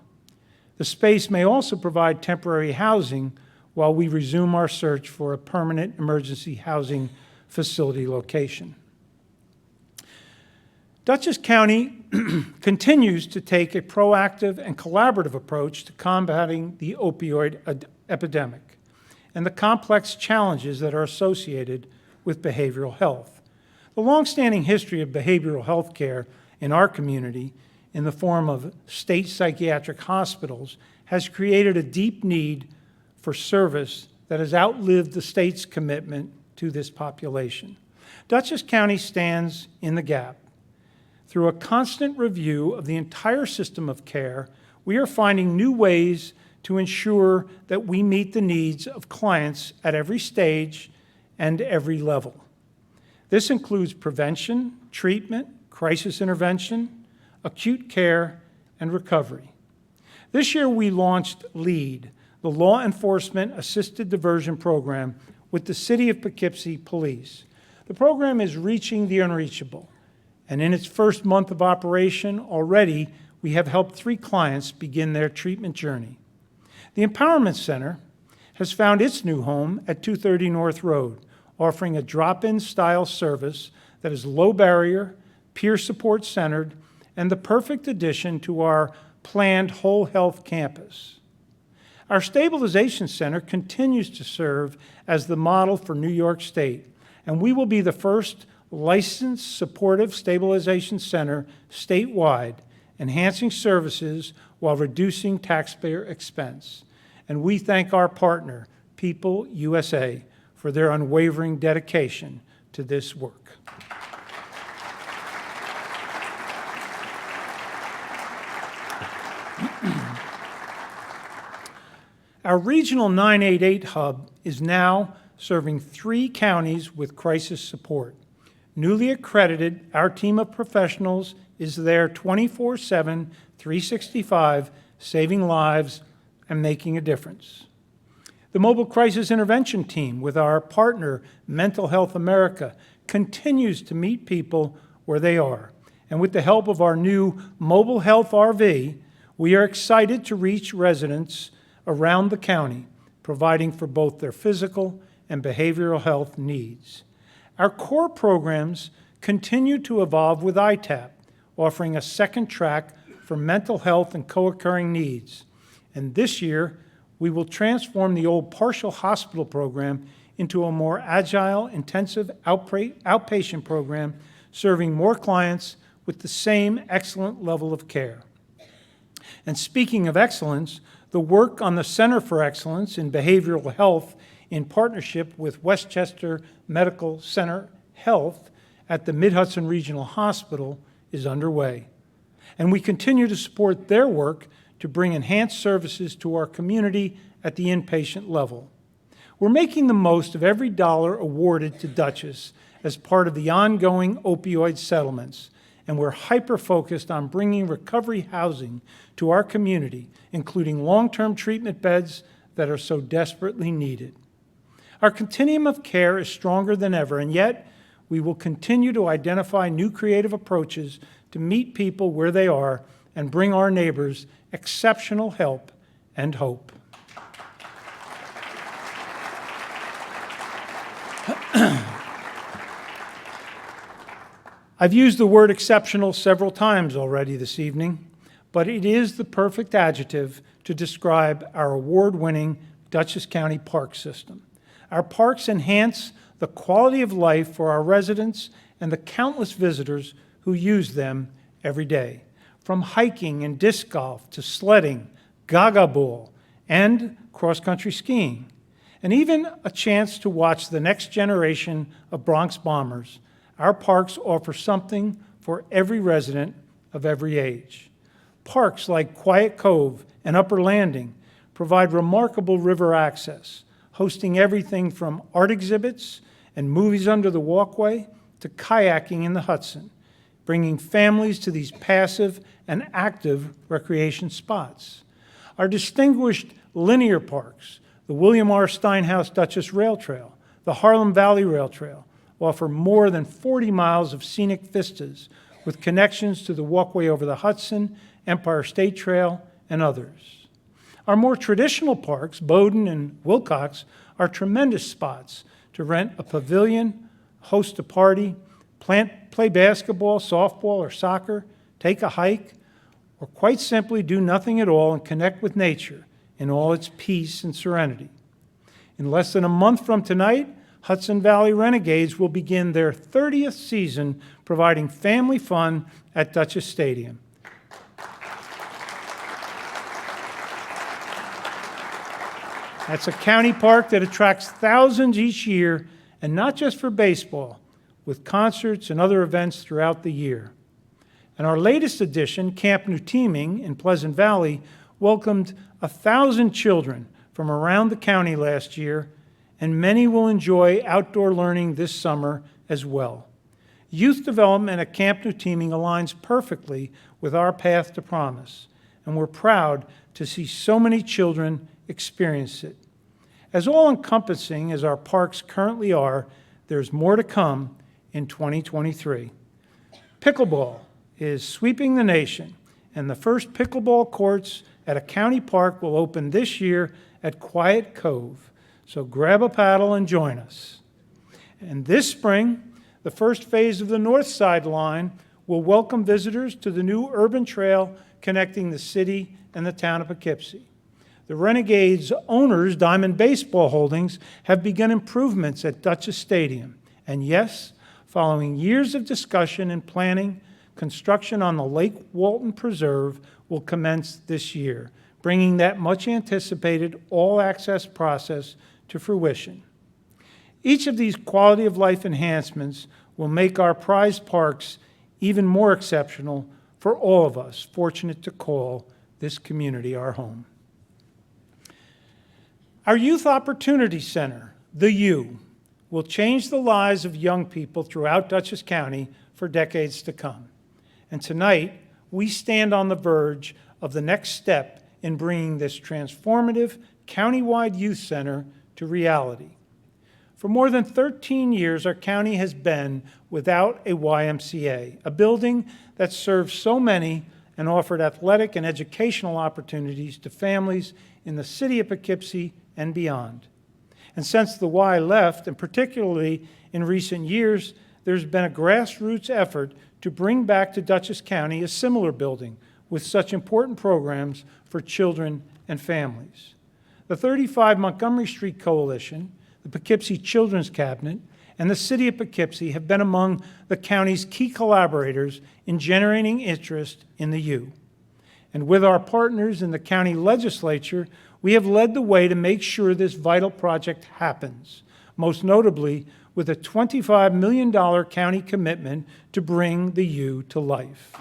The space may also provide temporary housing while we resume our search for a permanent emergency housing facility location. Dutchess County continues to take a proactive and collaborative approach to combating the opioid epidemic and the complex challenges that are associated with behavioral health. The longstanding history of behavioral health care in our community in the form of state psychiatric hospitals has created a deep need for service that has outlived the state's commitment to this population. Dutchess County stands in the gap. Through a constant review of the entire system of care, we are finding new ways to ensure that we meet the needs of clients at every stage and every level. This includes prevention, treatment, crisis intervention, acute care, and recovery. This year we launched LEAD, the Law Enforcement Assisted Diversion Program, with the City of Poughkeepsie Police. The program is reaching the unreachable, and in its first month of operation already, we have helped 3 clients begin their treatment journey. The Empowerment Center has found its new home at 230 North Road, offering a drop-in style service that is low barrier, peer support centered, and the perfect addition to our planned whole health campus. Our stabilization center continues to serve as the model for New York State, and we will be the first licensed supportive stabilization center statewide, enhancing services while reducing taxpayer expense. And we thank our partner, People USA, for their unwavering dedication to this work. Our regional 988 hub is now serving 3 counties with crisis support. Newly accredited, our team of professionals is there 24/7, 365, saving lives and making a difference. The Mobile Crisis Intervention Team, with our partner Mental Health America, continues to meet people where they are. And with the help of our new mobile health RV, we are excited to reach residents around the county, providing for both their physical and behavioral health needs. Our core programs continue to evolve with ITAP, offering a second track for mental health and co-occurring needs. And this year, we will transform the old partial hospital program into a more agile, intensive outpatient program, serving more clients with the same excellent level of care. And speaking of excellence, the work on the Center for Excellence in Behavioral Health in partnership with Westchester Medical Center Health at the Mid-Hudson Regional Hospital is underway. And we continue to support their work to bring enhanced services to our community at the inpatient level. We're making the most of every dollar awarded to Dutchess as part of the ongoing opioid settlements, and we're hyper-focused on bringing recovery housing to our community, including long-term treatment beds that are so desperately needed. Our continuum of care is stronger than ever, and yet we will continue to identify new creative approaches to meet people where they are and bring our neighbors exceptional help and hope. I've used the word exceptional several times already this evening, but it is the perfect adjective to describe our award-winning Dutchess County Park System. Our parks enhance the quality of life for our residents and the countless visitors who use them every day. From hiking and disc golf to sledding, gaga ball, and cross-country skiing, and even a chance to watch the next generation of Bronx Bombers, our parks offer something for every resident of every age. Parks like Quiet Cove and Upper Landing provide remarkable river access, hosting everything from art exhibits and movies under the walkway to kayaking in the Hudson, bringing families to these passive and active recreation spots. Our distinguished linear parks, the William R. Steinhaus Dutchess Rail Trail, the Harlem Valley Rail Trail, offer more than 40 miles of scenic vistas with connections to the walkway over the Hudson, Empire State Trail, and others. Our more traditional parks, Bowdoin and Wilcox, are tremendous spots to rent a pavilion, host a party, play basketball, softball, or soccer, take a hike, or quite simply do nothing at all and connect with nature in all its peace and serenity. In less than a month from tonight, Hudson Valley Renegades will begin their 30th season providing family fun at Dutchess Stadium. That's a county park that attracts thousands each year, and not just for baseball, with concerts and other events throughout the year. And our latest edition, Camp New Teaming in Pleasant Valley, welcomed 1,000 children from around the county last year, and many will enjoy outdoor learning this summer as well. Youth development at Camp New Teaming aligns perfectly with our path to promise, and we're proud to see so many children experience it. As all-encompassing as our parks currently are, there's more to come in 2023. Pickleball is sweeping the nation, and the first pickleball courts at a county park will open this year at Quiet Cove. So grab a paddle and join us. And this spring, the first phase of the North Side Line will welcome visitors to the new urban trail connecting the city and the town of Poughkeepsie. The Renegades owners, Diamond Baseball Holdings, have begun improvements at Dutchess Stadium. And yes, following years of discussion and planning, construction on the Lake Walton Preserve will commence this year, bringing that much-anticipated all-access process to fruition. Each of these quality of life enhancements will make our prized parks even more exceptional for all of us fortunate to call this community our home. Our Youth Opportunity Center, the U, will change the lives of young people throughout Dutchess County for decades to come. And tonight, we stand on the verge of the next step in bringing this transformative countywide youth center to reality. For more than 13 years, our county has been without a YMCA, a building that served so many and offered athletic and educational opportunities to families in the city of Poughkeepsie and beyond. And since the Y left, and particularly in recent years, there's been a grassroots effort to bring back to Dutchess County a similar building with such important programs for children and families. The 35 Montgomery Street Coalition, the Poughkeepsie Children's Cabinet, and the City of Poughkeepsie have been among the county's key collaborators in generating interest in the U. And with our partners in the county legislature, we have led the way to make sure this vital project happens, most notably with a $25 million county commitment to bring the U to life.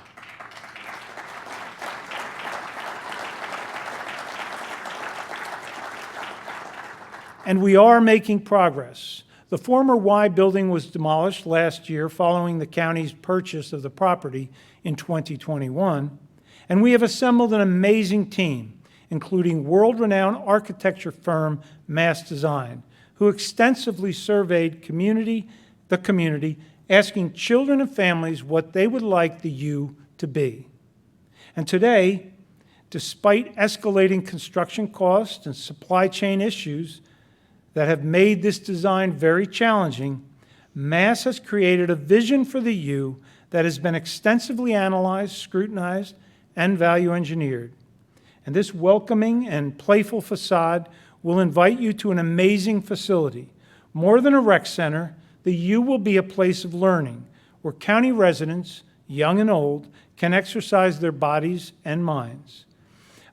And we are making progress. The former Y building was demolished last year following the county's purchase of the property in 2021, and we have assembled an amazing team, including world-renowned architecture firm Mass Design, who extensively surveyed the community, asking children and families what they would like the U to be. And today, despite escalating construction costs and supply chain issues that have made this design very challenging, Mass has created a vision for the U that has been extensively analyzed, scrutinized, and value engineered. And this welcoming and playful facade will invite you to an amazing facility. More than a rec center, the U will be a place of learning where county residents, young and old, can exercise their bodies and minds.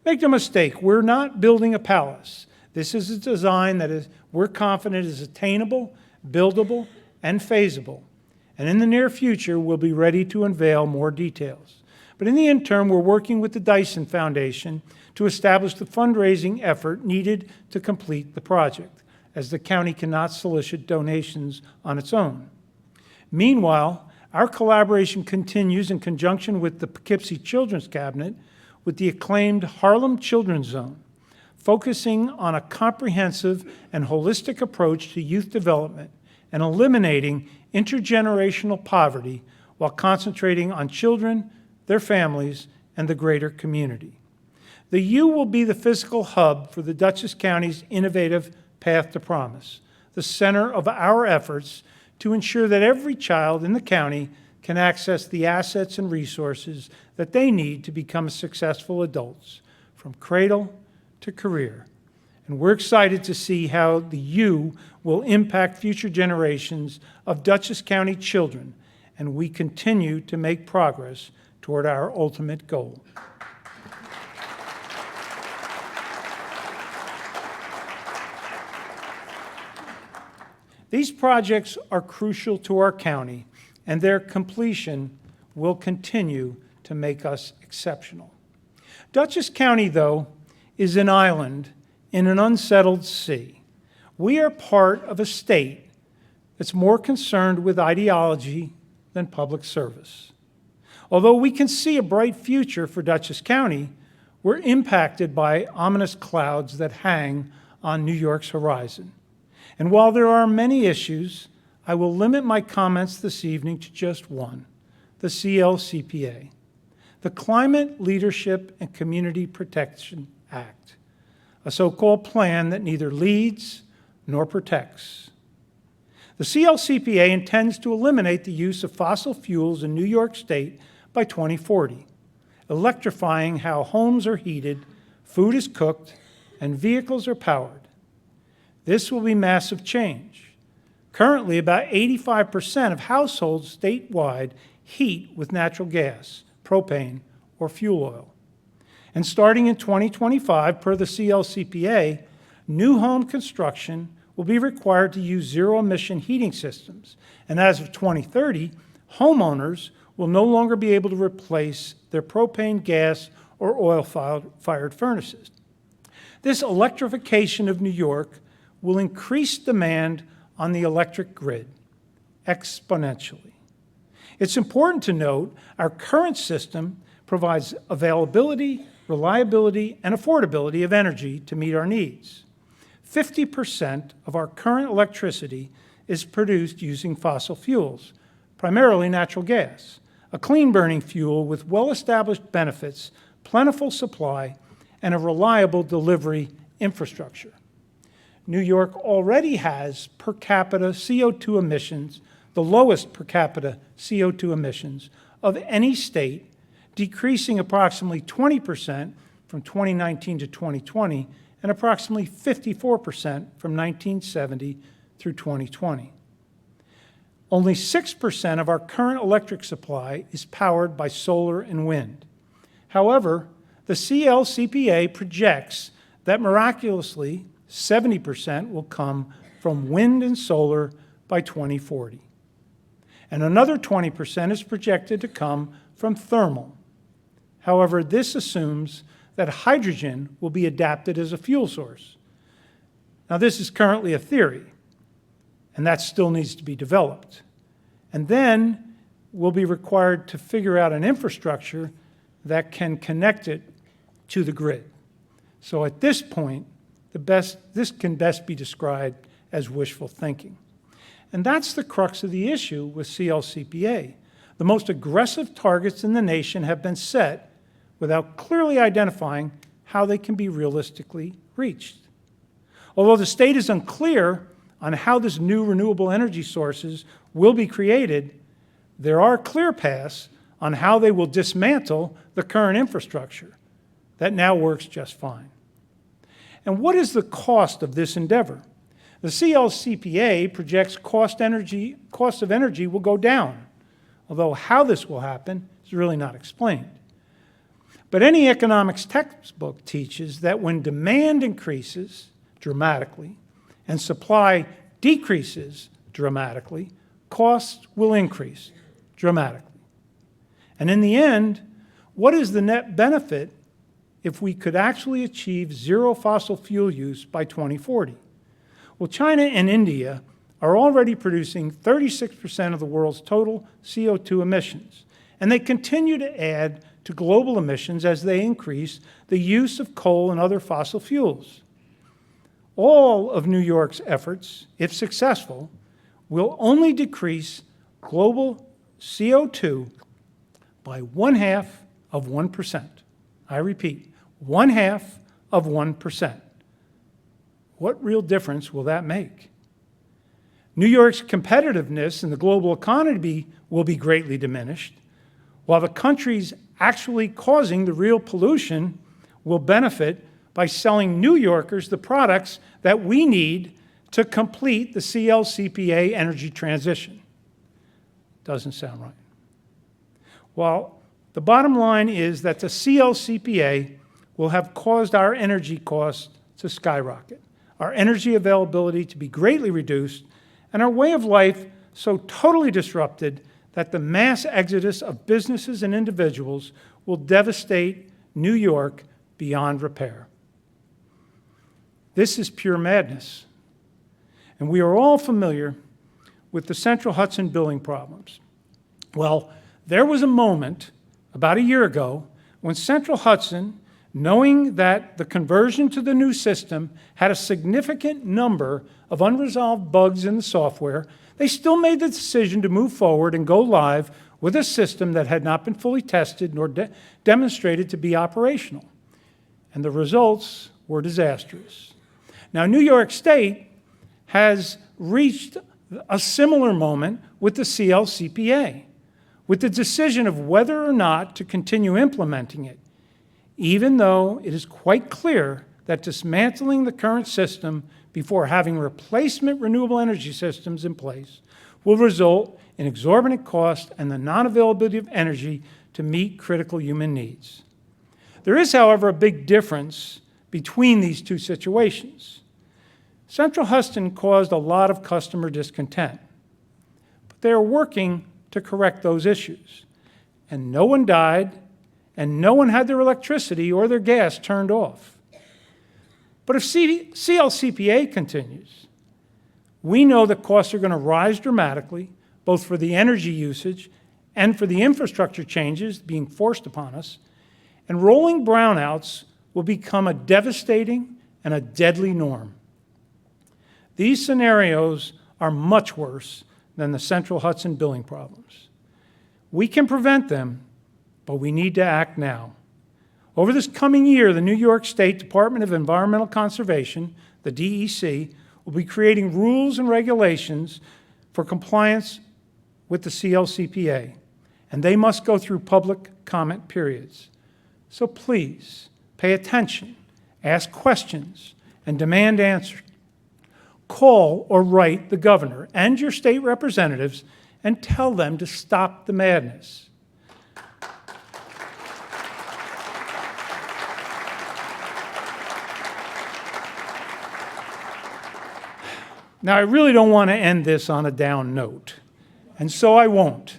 Make no mistake, we're not building a palace. This is a design that we're confident is attainable, buildable, and feasible. And in the near future, we'll be ready to unveil more details. But in the interim, we're working with the Dyson Foundation to establish the fundraising effort needed to complete the project, as the county cannot solicit donations on its own. Meanwhile, our collaboration continues in conjunction with the Poughkeepsie Children's Cabinet with the acclaimed Harlem Children's Zone, focusing on a comprehensive and holistic approach to youth development and eliminating intergenerational poverty while concentrating on children, their families, and the greater community. The U will be the physical hub for the Dutchess County's innovative Path to Promise, the center of our efforts to ensure that every child in the county can access the assets and resources that they need to become successful adults, from cradle to career. And we're excited to see how the U will impact future generations of Dutchess County children, and we continue to make progress toward our ultimate goal. These projects are crucial to our county, and their completion will continue to make us exceptional. Dutchess County, though, is an island in an unsettled sea. We are part of a state that's more concerned with ideology than public service. Although we can see a bright future for Dutchess County, we're impacted by ominous clouds that hang on New York's horizon. And while there are many issues, I will limit my comments this evening to just one, the CLCPA, the Climate Leadership and Community Protection Act, a so-called plan that neither leads nor protects. The CLCPA intends to eliminate the use of fossil fuels in New York State by 2040, electrifying how homes are heated, food is cooked, and vehicles are powered. This will be massive change. Currently, about 85% of households statewide heat with natural gas, propane, or fuel oil. And starting in 2025, per the CLCPA, new home construction will be required to use zero-emission heating systems. And as of 2030, homeowners will no longer be able to replace their propane, gas, or oil-fired furnaces. This electrification of New York will increase demand on the electric grid exponentially. It's important to note our current system provides availability, reliability, and affordability of energy to meet our needs. 50% of our current electricity is produced using fossil fuels, primarily natural gas, a clean-burning fuel with well-established benefits, plentiful supply, and a reliable delivery infrastructure. New York already has per capita CO2 emissions, the lowest per capita CO2 emissions of any state, decreasing approximately 20% from 2019 to 2020 and approximately 54% from 1970 through 2020. Only 6% of our current electric supply is powered by solar and wind. However, the CLCPA projects that miraculously 70% will come from wind and solar by 2040. And another 20% is projected to come from thermal. However, this assumes that hydrogen will be adapted as a fuel source. Now, this is currently a theory, and that still needs to be developed. And then we'll be required to figure out an infrastructure that can connect it to the grid. So at this point, this can best be described as wishful thinking. And that's the crux of the issue with CLCPA. The most aggressive targets in the nation have been set without clearly identifying how they can be realistically reached. Although the state is unclear on how this new renewable energy sources will be created, there are clear paths on how they will dismantle the current infrastructure that now works just fine. And what is the cost of this endeavor? The CLCPA projects cost of energy will go down, although how this will happen is really not explained. But any economics textbook teaches that when demand increases dramatically and supply decreases dramatically, costs will increase dramatically. And in the end, what is the net benefit if we could actually achieve zero fossil fuel use by 2040? Well, China and India are already producing 36% of the world's total CO2 emissions, and they continue to add to global emissions as they increase the use of coal and other fossil fuels. All of New York's efforts, if successful, will only decrease global CO2 by 0.5%. I repeat, 0.5%. What real difference will that make? New York's competitiveness in the global economy will be greatly diminished, while the countries actually causing the real pollution will benefit by selling New Yorkers the products that we need to complete the CLCPA energy transition. Doesn't sound right. Well, the bottom line is that the CLCPA will have caused our energy costs to skyrocket, our energy availability to be greatly reduced, and our way of life so totally disrupted that the mass exodus of businesses and individuals will devastate New York beyond repair. This is pure madness. And we are all familiar with the Central Hudson building problems. Well, there was a moment about a year ago when Central Hudson, knowing that the conversion to the new system had a significant number of unresolved bugs in the software, they still made the decision to move forward and go live with a system that had not been fully tested nor demonstrated to be operational. And the results were disastrous. Now, New York State has reached a similar moment with the CLCPA, with the decision of whether or not to continue implementing it, even though it is quite clear that dismantling the current system before having replacement renewable energy systems in place will result in exorbitant cost and the non-availability of energy to meet critical human needs. There is, however, a big difference between these two situations. Central Hudson caused a lot of customer discontent, but they are working to correct those issues. And no one died, and no one had their electricity or their gas turned off. But if CLCPA continues, we know that costs are going to rise dramatically, both for the energy usage and for the infrastructure changes being forced upon us, and rolling brownouts will become a devastating and a deadly norm. These scenarios are much worse than the Central Hudson billing problems. We can prevent them, but we need to act now. Over this coming year, the New York State Department of Environmental Conservation, the DEC, will be creating rules and regulations for compliance with the CLCPA, and they must go through public comment periods. So please, pay attention, ask questions, and demand answers. Call or write the governor and your state representatives and tell them to stop the madness. Now, I really don't want to end this on a down note, and so I won't.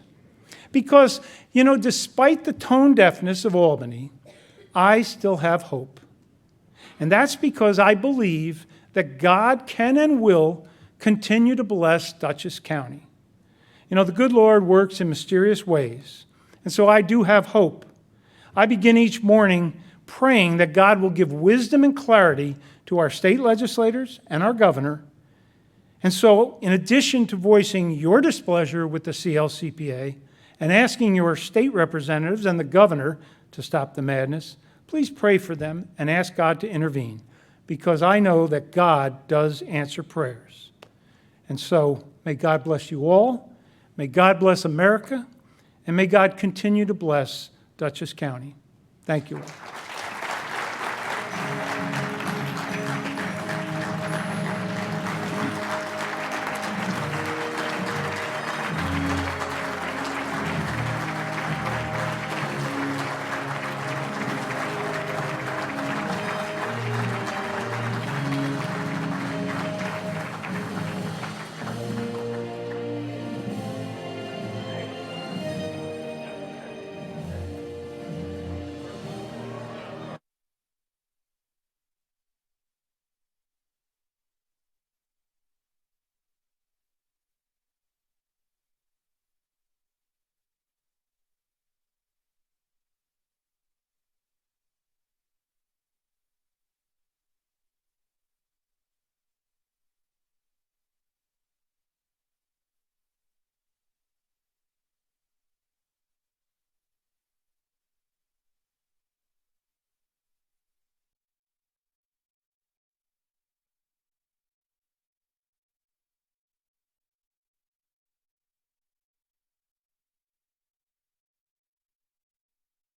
Because, despite the tone deafness of Albany, I still have hope. And that's because I believe that God can and will continue to bless Dutchess County. The good Lord works in mysterious ways, and so I do have hope. I begin each morning praying that God will give wisdom and clarity to our state legislators and our governor. And so, in addition to voicing your displeasure with the CLCPA and asking your state representatives and the governor to stop the madness, please pray for them and ask God to intervene, because I know that God does answer prayers. And so, may God bless you all, may God bless America, and may God continue to bless Dutchess County. Thank you all.